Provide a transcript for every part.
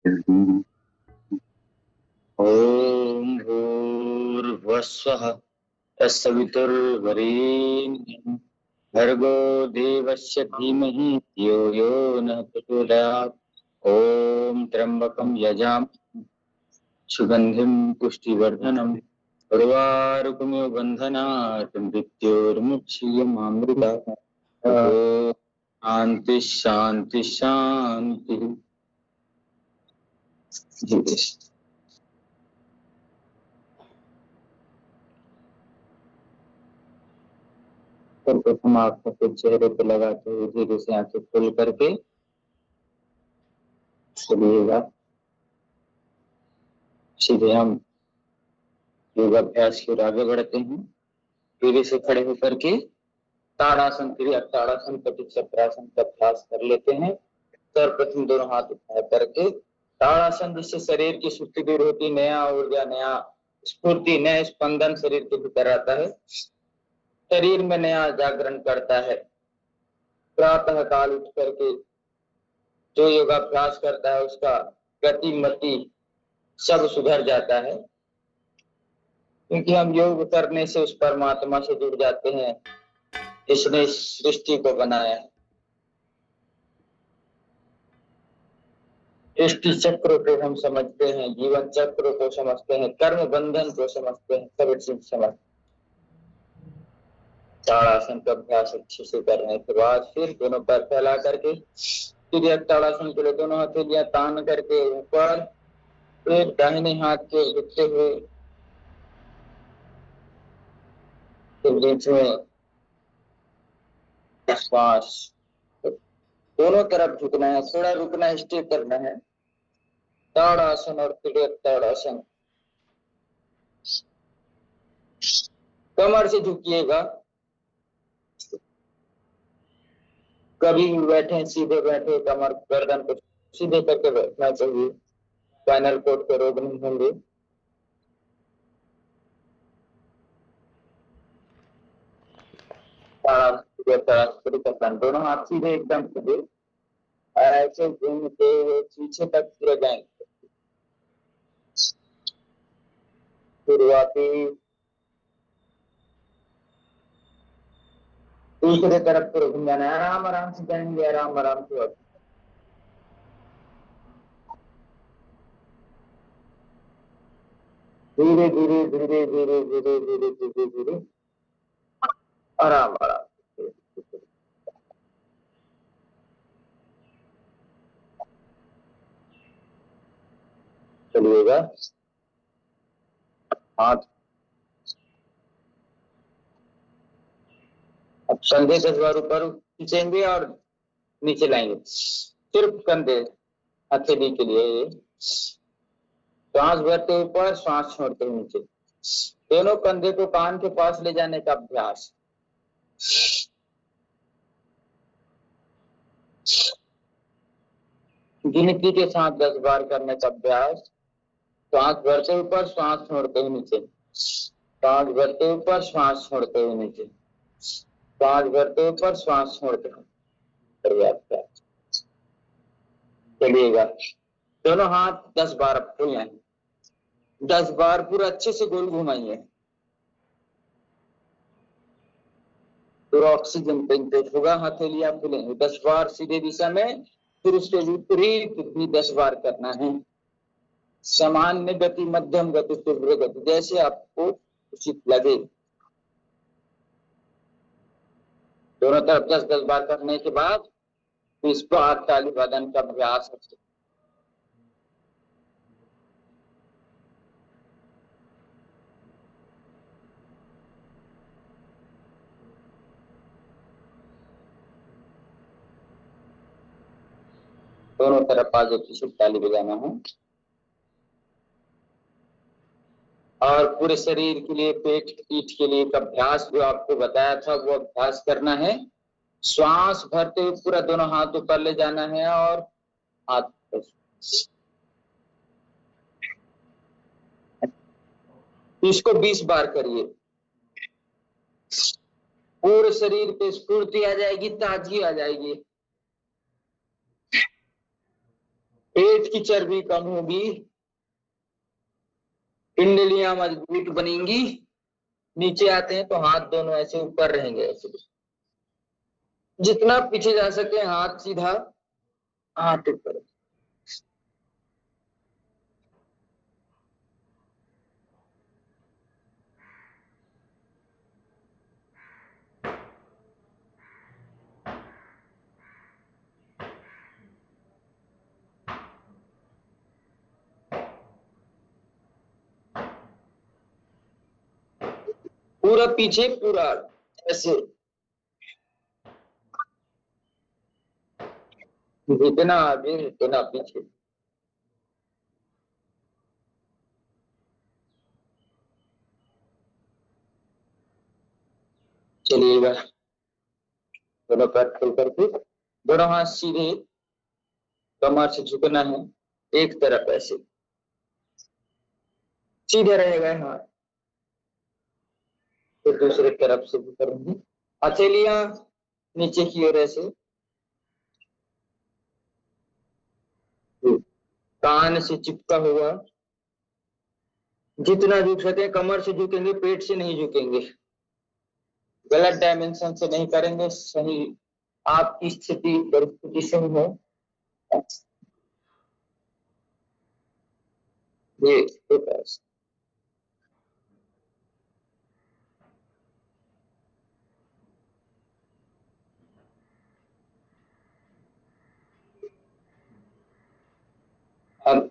ओम भूर्भुवस्वः तत्सवितुर्वरेण्यं भर्गो देवस्य धीमहि धियो यो न प्रचोदयात्। ओम त्र्यंबकं यजामहे सुगंधिं पुष्टिवर्धनम् उर्वारुकमिव बन्धनात् मृत्योर्मुक्षीयमामृतात्। ओम शांति शांति शांति। सर्वप्रथम आंखों को चेहरे पे लगाते हुए धीरे से आंखें खोल करके चलिएगा। सीधे हम योगाभ्यास की ओर आगे बढ़ते हैं। धीरे से खड़े होकर के ताड़ासन क्रिया ताड़ासन कटिक चक्रासन का अभ्यास कर लेते हैं। सर्वप्रथम दोनों हाथ उठा करके ताड़ासन, जिससे शरीर की सुस्ती दूर होती, नया ऊर्जा, नया स्फूर्ति, नया स्पंदन शरीर के भीतर आता है, शरीर में नया जागरण करता है। प्रातः काल उठ करके जो योगाभ्यास करता है उसका गति मति सब सुधर जाता है, क्योंकि हम योग करने से उस परमात्मा से जुड़ जाते हैं जिसने इस सृष्टि को बनाया है। सृष्टि चक्र को हम समझते हैं, जीवन चक्र को समझते हैं, कर्म बंधन को समझते हैं, सब चीज समझते हैं। ताड़ासन का अभ्यास अच्छे से करने के बाद फिर दोनों पैर फैला करके सीधे ताड़ासन के लिए दोनों हथेलियां तान करके ऊपर, फिर दाहिने हाथ के झुकते हुए बीच में श्वास, दोनों तरफ झुकना है, थोड़ा रुकना है, स्टे करना है। ताड़ासन और फिर ताड़ासन। कमर से झुकिएगा, कभी भी बैठे सीधे बैठे, कमर गर्दन को सीधे करके बैठना चाहिए, स्पाइनल कोड के रोग नहीं होंगे। दोनों हाथ सीधे एकदम सीधे ऐसे घूमते हुए पीछे तक गिर जाएंगे। शुरुआती दूसरे तरफ पर घूम जाना है, आराम आराम से जाएंगे, आराम आराम से। धीरे धीरे धीरे धीरे धीरे धीरे धीरे धीरे आराम आराम चलिएगा। हाथ अब कंधे 10 बार ऊपर खींचेंगे और नीचे लाएंगे, सिर्फ कंधे हथेली के लिए। श्वास भरते ऊपर, श्वास छोड़ते हुए नीचे। दोनों कंधे को कान के पास ले जाने का अभ्यास। गिनती के साथ 10 बार करने का अभ्यास। श्वास भरते ऊपर, श्वास छोड़ते हुए नीचे, श्वास भरते ऊपर, श्वास छोड़ते हुए नीचे, श्वास भरते ऊपर, श्वास छोड़ते हुए। चलिएगा। दोनों हाथ 10 बार खुले, 10 बार पूरा अच्छे से गोल घुमाइए। पूरा ऑक्सीजन पेंटेट होगा, हथेलियां खुलेंगे 10 बार सीधे दिशा में, फिर उसके विपरीत भी 10 बार करना है। सामान्य गति, मध्यम गति, तीव्र गति, जैसे आपको उचित लगे। दोनों तरफ 10-10 बार करने के बाद इस बार ताली बदन का अभ्यास है। दोनों तरफ आगे पीछे ताली बजाना है और पूरे शरीर के लिए, पेट पीठ के लिए एक अभ्यास जो आपको बताया था वो अभ्यास करना है। श्वास भरते हुए पूरा दोनों हाथ ऊपर ले जाना है और हाथ इसको 20 बार करिए। पूरे शरीर पे स्फूर्ति आ जाएगी, ताजगी आ जाएगी। पेट की चर्बी कम होगी, पिंडलियां मजबूत बनेंगी। नीचे आते हैं तो हाथ दोनों ऐसे ऊपर रहेंगे, ऐसे जितना पीछे जा सके हाथ सीधा, हाथ ऊपर। पूरा पीछे, पूरा ऐसे, जितना आगे जितना पीछे। चलिएगा, दोनों पैर खोल करके दोनों हाथ सीधे, कमर से झुकना है एक तरफ, ऐसे सीधे रहेगा हाथ। फिर दूसरे तरफ से भी करेंगे, हथेलियां नीचे की ओर ऐसे, कान से चिपका हुआ, जितना झुक सके। कमर से झुकेंगे, पेट से नहीं झुकेंगे, गलत डायमेंशन से नहीं करेंगे, सही आपकी स्थिति परिस्थिति सही है। ये पास अब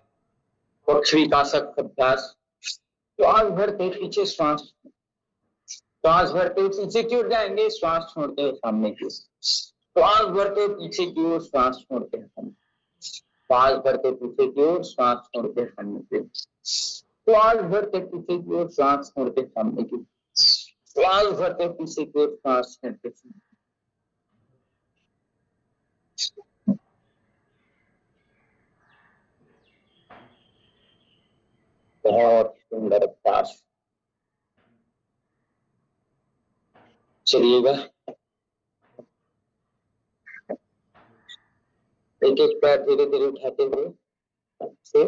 पक्ष विकासक अभ्यास। श्वास भरते पीछे, श्वास भरते पीछे की ओर जाएंगे, श्वास छोड़ते हुए सामने की ओर, श्वास भरते पीछे की ओर, श्वास छोड़ते हैं सामने, श्वास भरते पीछे की ओर, श्वास छोड़ते सामने की, श्वास भरते पीछे की ओर, श्वास छोड़ते सामने की, श्वास भरते पीछे की ओर, श्वास छोड़ते सामने। बहुत सुंदर अभ्यास। चलिएगा, एक एक पैर धीरे धीरे उठाते हुए से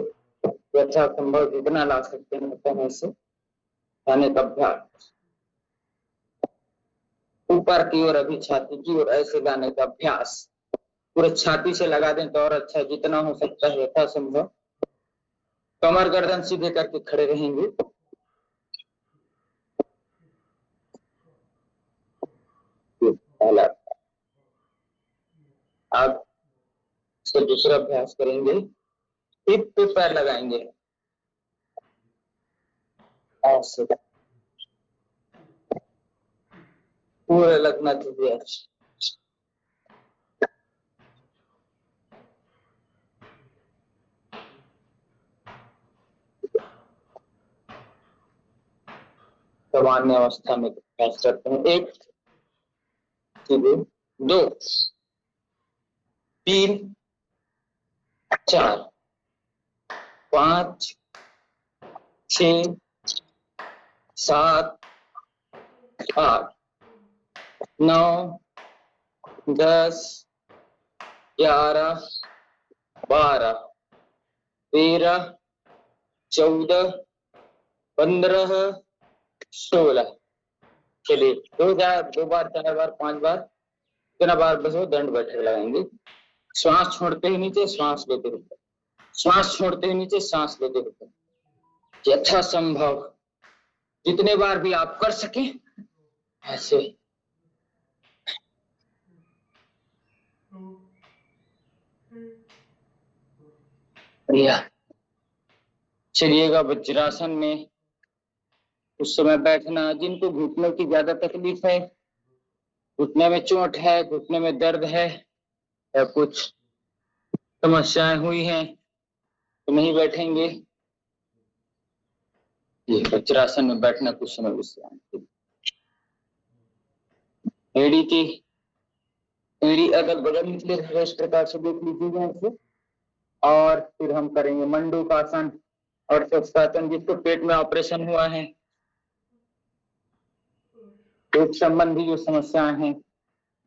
यथा संभव जितना ला सकते हैं उतना से लाने का अभ्यास। ऊपर की ओर, अभी छाती की ओर ऐसे लाने का अभ्यास। पूरे छाती से लगा दें तो और अच्छा, जितना हो सकता है यथा संभव। कमर गर्दन सीधे करके खड़े रहेंगे। पहला, आप इसका दूसरा अभ्यास करेंगे, हिप पे पैर लगाएंगे ऐसे, पूरा लगना चाहिए। सामान्य अवस्था में अभ्यास करते हैं। 1, 2, 3, 4, 5, 6, 7, 8, 9, 10, 11, 12, 13, 14, 15, 16। चलिए, 2 बार, 4 बार, 5 बार, कितना बार बस वो दंड बैठक लगाएंगे। श्वास छोड़ते ही नीचे, श्वास लेते हुए, श्वास छोड़ते ही नीचे, श्वास लेते हुए, यथा संभव जितने बार भी आप कर सके ऐसे। चलिएगा, वज्रासन में उस समय बैठना, जिनको घुटनों की ज्यादा तकलीफ है, घुटने में चोट है, घुटने में दर्द है या कुछ समस्याएं हुई हैं तो नहीं बैठेंगे। ये वज्रासन में बैठना कुछ समय विश्राम। एड़ी की एड़ी अगल बगल निकले रहे, इस प्रकार से देख लीजिएगा। और फिर हम करेंगे मंडूकासन और शस्त्रासन। जिसको पेट में ऑपरेशन हुआ है, पेट संबंधी जो समस्याएं हैं,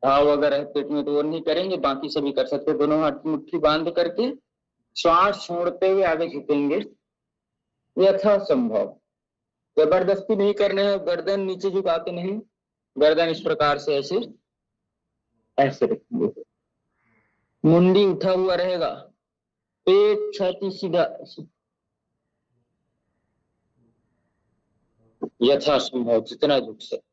घाव वगैरह पेट में, तो वो नहीं करेंगे, बाकी सभी कर सकते। दोनों हाथ मुट्ठी बांध करके श्वास छोड़ते हुए आगे झुकेंगे यथासंभव। जबरदस्ती नहीं करना है, गर्दन नीचे झुका के नहीं, गर्दन इस प्रकार से ऐसे ऐसे रखेंगे, मुंडी उठा हुआ रहेगा, पेट छाती सीधा, यथासंभव जितना झुक सके।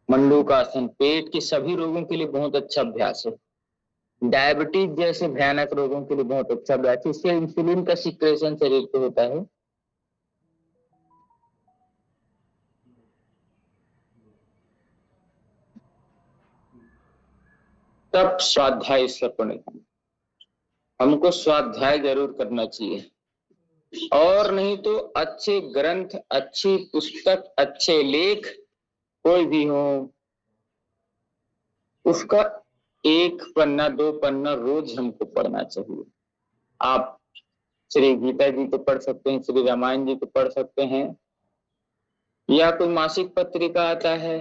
मंडूकासन पेट के सभी रोगों के लिए बहुत अच्छा अभ्यास है। डायबिटीज जैसे भयानक रोगों के लिए बहुत अच्छा अभ्यास है। इससे इंसुलिन का सिक्रेशन शरीर को होता है। तब स्वाध्याय श्रवण, हमको स्वाध्याय जरूर करना चाहिए, और नहीं तो अच्छे ग्रंथ, अच्छी पुस्तक, अच्छे लेख कोई भी हो, उसका एक पन्ना दो पन्ना रोज हमको पढ़ना चाहिए। आप श्री गीता जी को पढ़ सकते हैं, श्री रामायण जी को पढ़ सकते हैं, या कोई मासिक पत्रिका आता है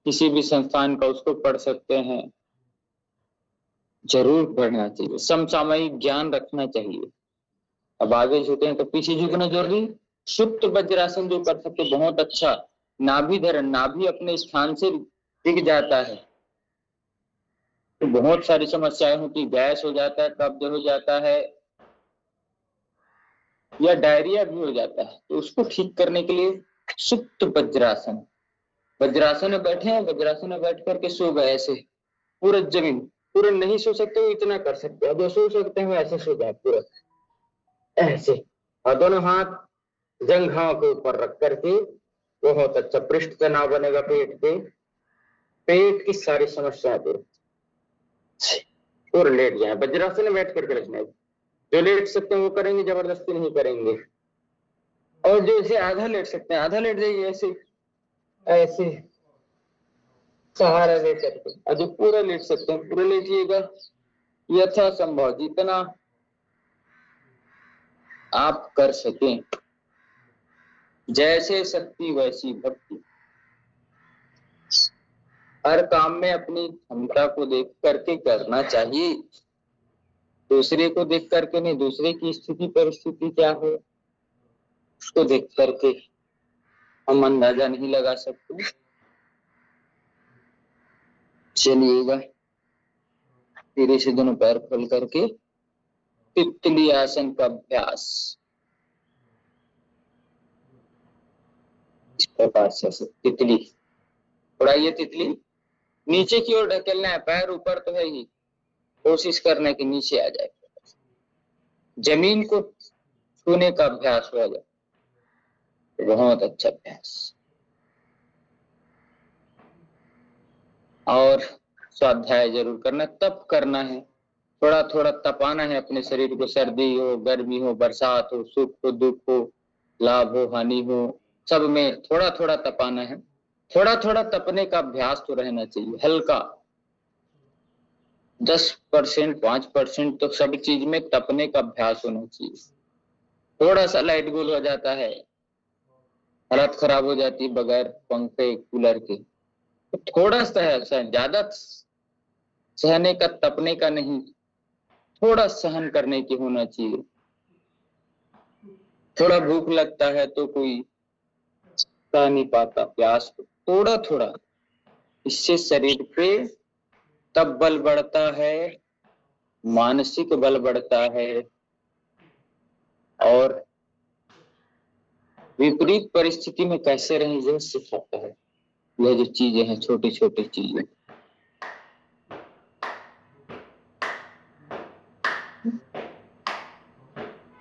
किसी भी संस्थान का, उसको पढ़ सकते हैं। जरूर पढ़ना चाहिए, समसामयिक ज्ञान रखना चाहिए। अब आगे झुके हैं तो पीछे झुकना जरूरी। सुप्त वज्रासन जो कर सकते बहुत अच्छा, नाभि धरण, नाभि अपने स्थान से टिक जाता है तो बहुत सारी समस्याएं होती, गैस हो जाता है, कब्ज हो जाता है, या डायरिया भी हो जाता है, तो उसको ठीक करने के लिए सुप्त वज्रासन। वज्रासन में बैठे हैं, वज्रासन में बैठ करके सो गए ऐसे पूरा जमीन, पूरा नहीं सो सकते हो इतना कर सकते हो, जो सो सकते हैं ऐसे सो जाए पूरा ऐसे, और दोनों हाथ जंघाओं के ऊपर रख करके, बहुत अच्छा पृष्ठ तनाव बनेगा पेट पे, पेट की सारी समस्या दूर। और लेट जाए, वज्रासन में बैठ करके रखना है, जो लेट सकते हैं वो करेंगे, जबरदस्ती नहीं करेंगे। और जो इसे आधा लेट सकते हैं आधा लेट जाइए, ऐसे ऐसे सहारा ले करके, और जो पूरा लेट सकते हैं पूरा लेटिएगा, यथासंभव जितना आप कर सकें, जैसे शक्ति वैसी भक्ति। हर काम में अपनी क्षमता को देख करके करना चाहिए, दूसरे को देख करके नहीं, दूसरे की स्थिति परिस्थिति क्या है उसको देख करके हम अंदाजा नहीं लगा सकते। चलिएगा, धीरे से दोनों पैर खोल करके तितली आसन का अभ्यास इस प्रकार से। तितली उड़ाइए, तितली नीचे की ओर ढकेलना है, पैर ऊपर तो है ही, कोशिश करना है कि नीचे आ जाए, जमीन को छूने का अभ्यास हो जाए, बहुत अच्छा अभ्यास। और स्वाध्याय जरूर करना, तप करना है, थोड़ा थोड़ा तपाना है अपने शरीर को, सर्दी हो, गर्मी हो, बरसात हो, सुख हो, दुख हो, लाभ हो, हानि हो, सब में थोड़ा थोड़ा तपाना है। थोड़ा थोड़ा तपने का अभ्यास तो रहना चाहिए, हल्का 10% 5% तो सब चीज में तपने का अभ्यास होना चाहिए। थोड़ा सा लाइट गुल हो जाता है, हालत खराब हो जाती है बगैर पंखे कूलर के, तो थोड़ा सा, ज्यादा सहने का, तपने का नहीं, थोड़ा सहन करने की होना चाहिए। थोड़ा भूख लगता है तो कोई सह नहीं पाता प्यास को, थोड़ा थोड़ा, इससे शरीर पे तब बल बढ़ता है, मानसिक बल बढ़ता है, और विपरीत परिस्थिति में कैसे रहें यह सिखाता है। यह जो चीजें हैं, छोटी छोटी चीजें,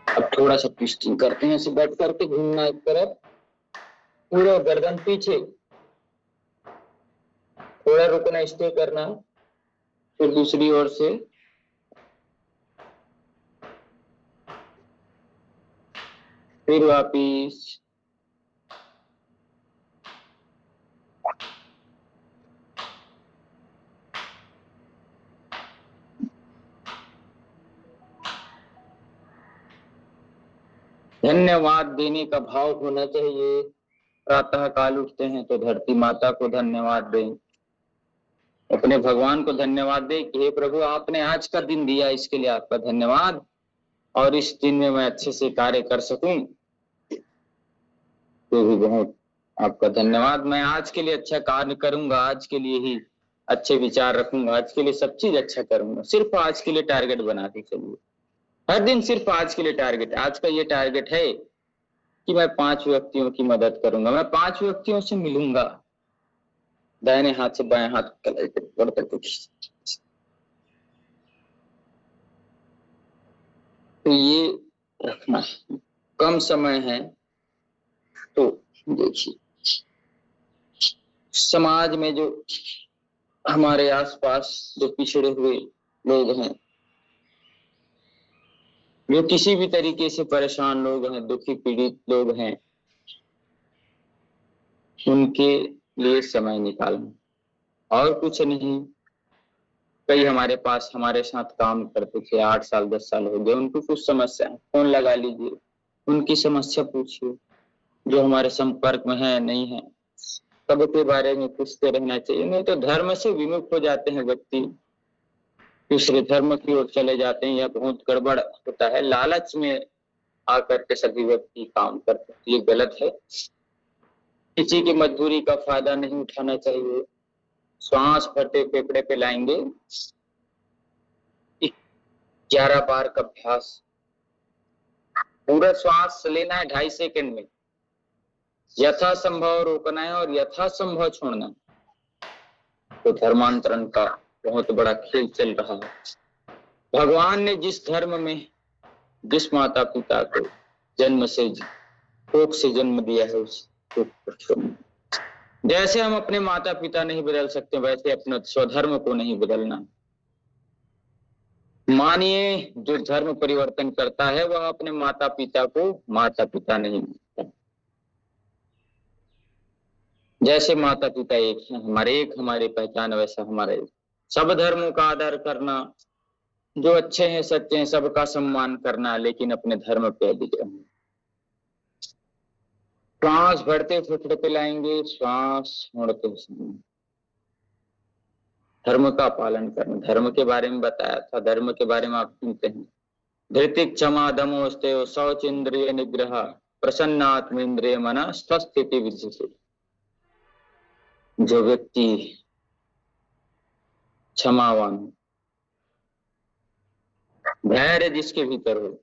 अब थोड़ा सा ट्विस्टिंग करते हैं, ऐसे बैठ करके घूमना एक तरफ, पूरा गर्दन पीछे, थोड़ा रुकना, स्टे करना, फिर दूसरी ओर से फिर वापिस, धन्यवाद देने का भाव होना चाहिए। प्रातः काल उठते हैं तो धरती माता को धन्यवाद दें, अपने भगवान को धन्यवाद दे कि हे प्रभु आपने आज का दिन दिया, इसके लिए आपका धन्यवाद, और इस दिन में मैं अच्छे से कार्य कर सकूं तो भी बहुत आपका धन्यवाद। मैं आज के लिए अच्छा कार्य करूंगा, आज के लिए ही अच्छे विचार रखूंगा, आज के लिए सब चीज अच्छा करूंगा। सिर्फ आज के लिए टारगेट बना के चलिए, हर दिन सिर्फ आज के लिए टारगेट। आज का ये टारगेट है कि मैं 5 व्यक्तियों की मदद करूंगा, मैं 5 व्यक्तियों से मिलूंगा, दाहिने हाथ से बाएं हाथ तो ये रखना। कम समय है तो देखिए समाज में जो हमारे आसपास जो पिछड़े हुए लोग हैं, जो किसी भी तरीके से परेशान लोग हैं, दुखी पीड़ित लोग हैं, उनके लिए समय निकालना और कुछ नहीं। कई हमारे पास हमारे साथ काम करते थे, 8 साल 10 साल हो गए, उनको कुछ समस्या है, फोन लगा लीजिए, उनकी समस्या पूछिए। जो हमारे संपर्क में है नहीं है, सबके बारे में पूछते रहना चाहिए। नहीं तो धर्म से विमुख हो जाते हैं व्यक्ति, दूसरे धर्म की ओर चले जाते हैं, या बहुत गड़बड़ होता है। लालच में आकर के सभी व्यक्ति काम करते हैं, ये गलत है। किसी की मजदूरी का फायदा नहीं उठाना चाहिए। श्वास भरते फेफड़े पे लाएंगे, 11 बार का अभ्यास, पूरा श्वास लेना है 2.5 सेकंड में, यथासंभव रोकना है और यथासंभव छोड़ना है। तो धर्मांतरण का बहुत बड़ा खेल चल रहा है। भगवान ने जिस धर्म में जिस माता पिता को जन्म से कोख से जन्म दिया है, उस जैसे हम अपने माता पिता नहीं बदल सकते, वैसे अपने स्वधर्म को नहीं बदलना। मानिए जो धर्म परिवर्तन करता है वह अपने माता पिता को माता पिता नहीं मानता। जैसे माता पिता एक है, हमारी पहचान, वैसा हमारा एक। सब धर्मों का आदर करना, जो अच्छे हैं सच्चे हैं सबका सम्मान करना, लेकिन अपने धर्म पे अडिग रहना। श्वास भरते फेफड़े पे लाएंगे, श्वास छोड़ते धर्म का पालन करना। धर्म के बारे में बताया था, धर्म के बारे में आप सुनते हैं, धृतिक क्षमा दमो स्तेय शौच इंद्रिय निग्रह प्रसन्नात्म इंद्रिय मना स्वस्थिति विधि। जो व्यक्ति क्षमावान, धैर्य जिसके भीतर हो,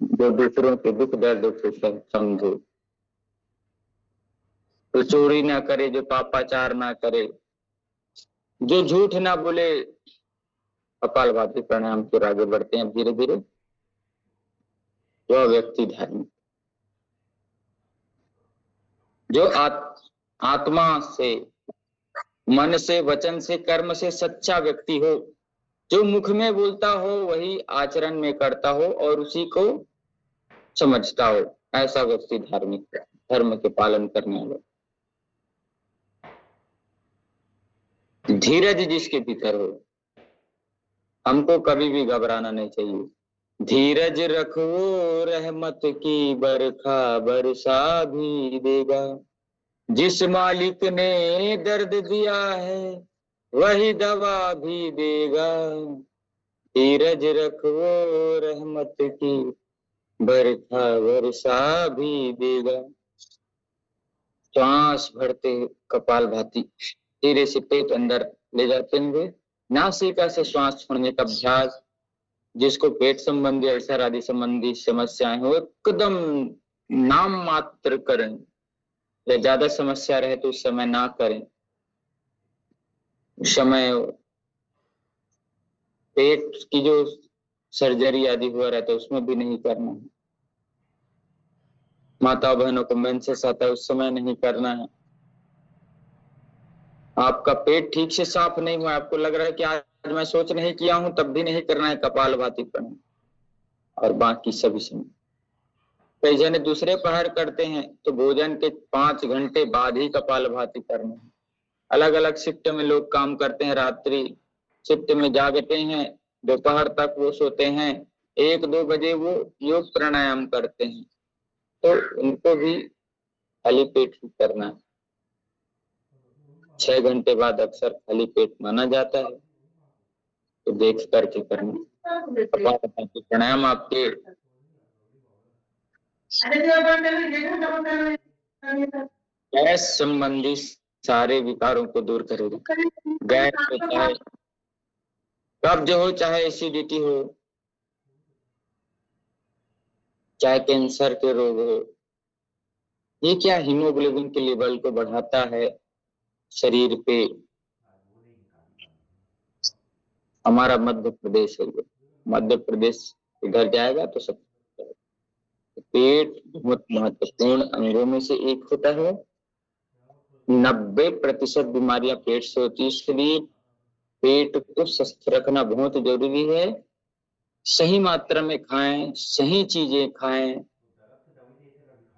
जो दूसरों के दुख दर्द को समझे, जो चोरी ना करे, जो पापाचार ना करे, जो झूठ ना बोले। कपालभाति प्राणायाम की ओर आगे बढ़ते हैं धीरे धीरे। जो व्यक्ति धार्मिक, जो आत्मा से, मन से, वचन से, कर्म से सच्चा व्यक्ति हो, जो मुख में बोलता हो वही आचरण में करता हो और उसी को समझता हो, ऐसा व्यक्ति धार्मिक है, धर्म के पालन करने वाला। धीरज जिसके भीतर हो, हमको कभी भी घबराना नहीं चाहिए। धीरज रखो रहमत की बरखा बरसा भी देगा, जिस मालिक ने दर्द दिया है वही दवा भी देगा। धीरज रखो रहमत की बरखा बरसा भी देगा। श्वास भरते कपालभाति, धीरे से पेट अंदर ले जाते हुए नासिका से श्वास छोड़ने का अभ्यास। जिसको पेट संबंधी, अल्सर आदि संबंधी समस्याएं हो, एकदम नाम मात्र करें, या ज्यादा समस्या रहे तो उस समय ना करें। उस समय पेट की जो सर्जरी आदि हुआ रहता है उसमें भी नहीं करना है। माता बहनों को मेंसेस आता है उस समय नहीं करना है। आपका पेट ठीक से साफ नहीं हुआ, आपको लग रहा है कि आज मैं सोच नहीं किया हूं, तब भी नहीं करना है कपालभाति प्राणायाम। और बाकी सभी समय कई जने दूसरे पहर करते हैं तो भोजन के 5 घंटे बाद ही कपालभाति करना है। अलग अलग शिफ्ट में लोग काम करते हैं, रात्रि शिफ्ट में जागते हैं, दोपहर तक वो सोते हैं, 1-2 बजे वो योग प्राणायाम करते हैं, तो उनको भी खाली पेट ही करना है। 6 घंटे बाद अक्सर खाली पेट माना जाता है, तो देख करके करना। प्राणायाम आपके गैस संबंधी सारे विकारों को दूर करेगा। गैस हो, चाहे कब्ज हो, चाहे एसिडिटी हो, चाहे कैंसर के रोग हो, ये क्या हीमोग्लोबिन के लेवल को बढ़ाता है शरीर पे। हमारा मध्य प्रदेश है, मध्य प्रदेश इधर जाएगा तो सब। पेट बहुत महत्वपूर्ण अंगों में से एक होता है। 90% बीमारियां पेट से होती है, इसलिए पेट को स्वस्थ रखना बहुत जरूरी है। सही मात्रा में खाएं, सही चीजें खाएं,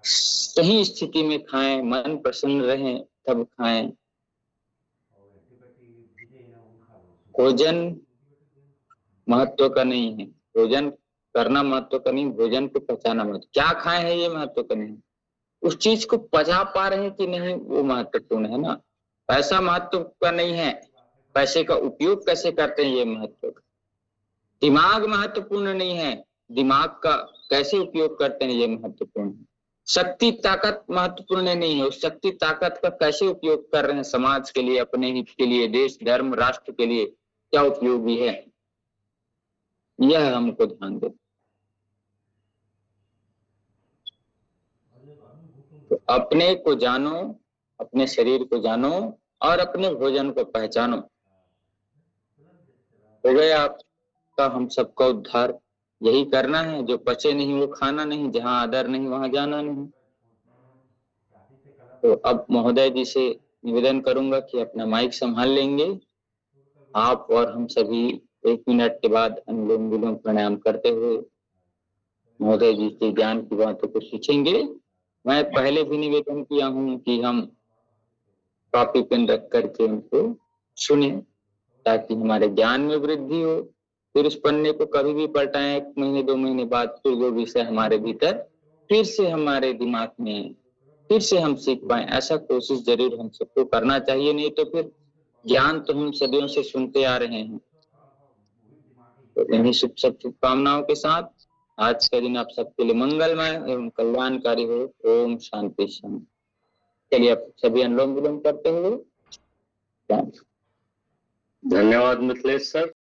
सही स्थिति में खाएं, मन प्रसन्न रहे तब खाएं। भोजन महत्व का नहीं है, भोजन करना महत्व का नहीं, भोजन को पचाना महत्व। क्या खाए हैं ये महत्व का नहीं, उस चीज को पचा पा रहे हैं कि नहीं वो महत्वपूर्ण है ना। पैसा महत्व का नहीं है, पैसे का उपयोग कैसे करते हैं ये महत्व का। दिमाग महत्वपूर्ण नहीं है, दिमाग का कैसे उपयोग करते हैं ये महत्वपूर्ण है। शक्ति ताकत महत्वपूर्ण नहीं है, उस शक्ति ताकत का कैसे उपयोग कर रहे हैं समाज के लिए, अपने हित के लिए, देश धर्म राष्ट्र के लिए क्या उपयोगी है, यह हमको ध्यान दे। तो अपने को जानो, अपने शरीर को जानो और अपने भोजन को पहचानो। हो गया आपका, हम सबका उद्धार। यही करना है, जो पचे नहीं वो खाना नहीं, जहां आदर नहीं वहां जाना नहीं। तो अब महोदय जी से निवेदन करूंगा कि अपना माइक संभाल लेंगे। आप और हम सभी 1 मिनट के बाद अनुलोम विलोम प्राणायाम करते हुए महोदय जी के ज्ञान की बातों को सीखेंगे। मैं पहले भी निवेदन किया हूं कि हम कॉपी पेन रख करके उनको सुने, ताकि हमारे ज्ञान में वृद्धि हो। फिर उस पन्ने को कभी भी पलटाएं 1 महीने 2 महीने बाद, फिर वो विषय हमारे भीतर फिर से हमारे दिमाग में फिर से हम सीख पाए। ऐसा कोशिश जरूर हम सबको करना चाहिए, नहीं तो फिर ज्ञान तो हम सदियों से सुनते आ रहे हैं। तो इन्हीं शुभकामनाओं के साथ आज का दिन आप सबके लिए मंगलमय एवं कल्याणकारी हो। ओम शांति शांति। चलिए आप सभी अनुलोम विलोम करते हुए। धन्यवाद मिथिलेश सर।